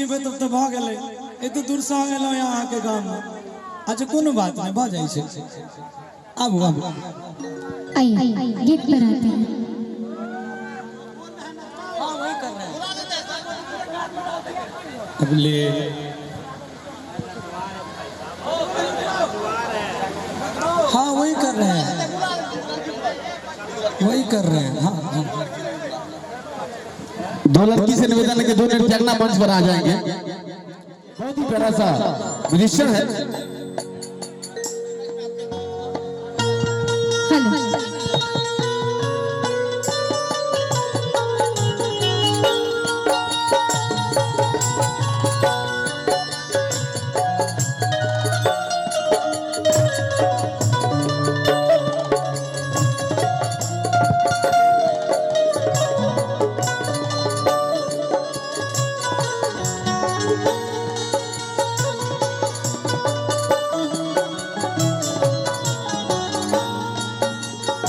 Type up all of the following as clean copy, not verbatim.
खुशी में तब तो भ गेले ए तो दूर से आ गेलो यहाँ के गांव में। अच्छा कोनो बात नहीं भ जाई छे। आबू आबू आइए गेट पर आते हैं। हां वही कर रहे हैं अब ले हाँ वही कर रहे हैं वही कर रहे हैं। हाँ हाँ दो लड़की से निवेदन है कि 2 मिनट जगना मंच पर आ जाएंगे। बहुत ही प्यारा सा म्यूजिशियन है। हेलो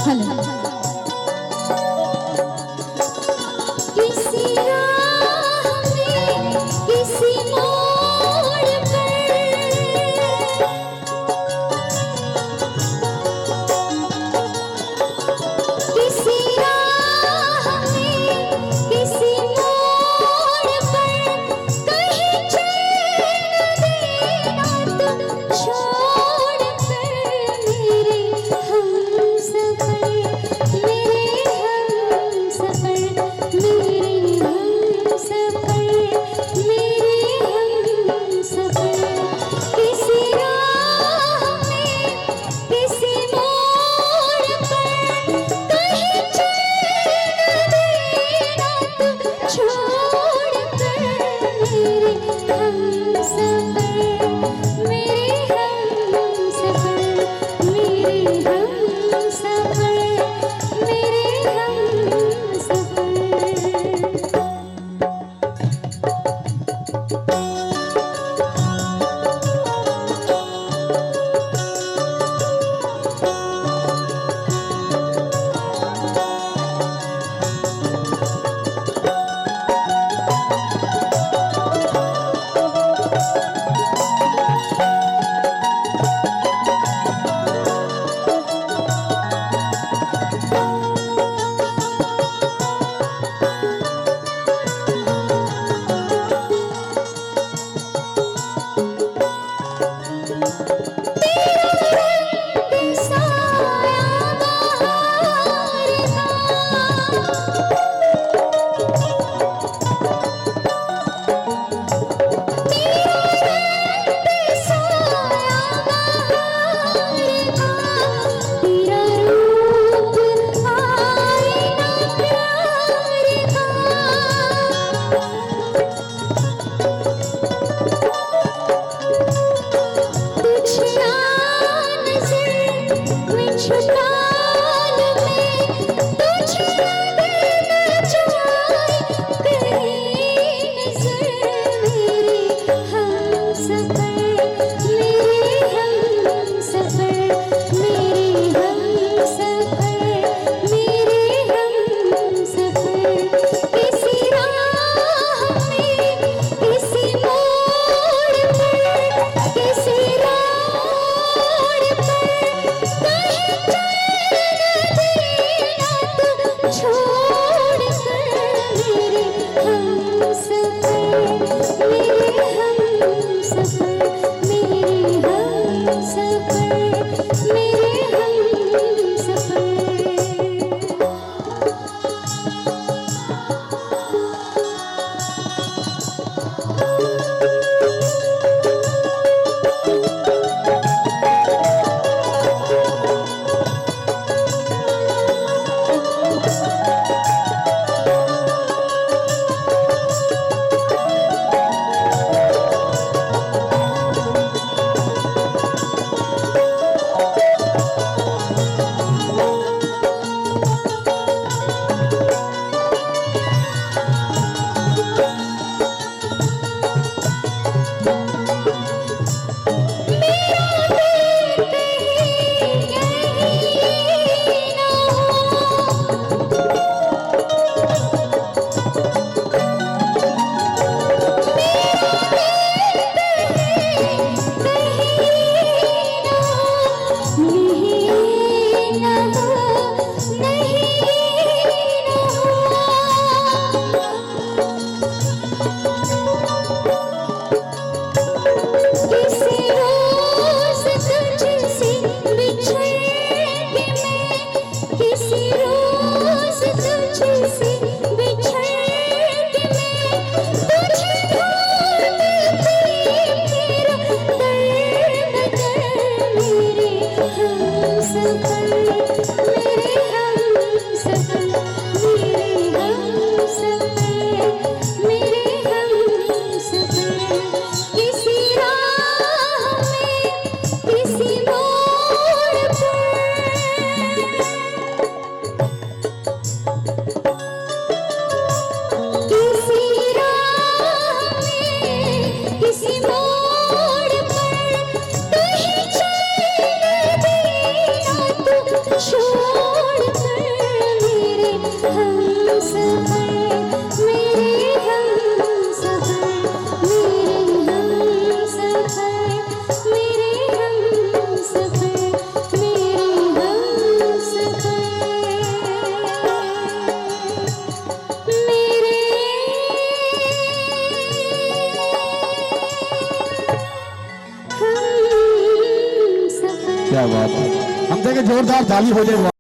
हेलो किसी राह में किसी मोड़ पर किसी राह में किसी मोड़ पर कहीं चैन देना तुम छोड़ कर मेरे हमसफर मेरे हमसफर मेरे हमसफर मेरे हमसफर किसी राह में किसी मोड़ पर कहीं चैन देना तुम छोड़ कर मेरे हमसफर मेरे हमसफर मेरे हमसफर मेरे हमसफर। क्या बात है, हम देखे जोरदार ताली हो जाए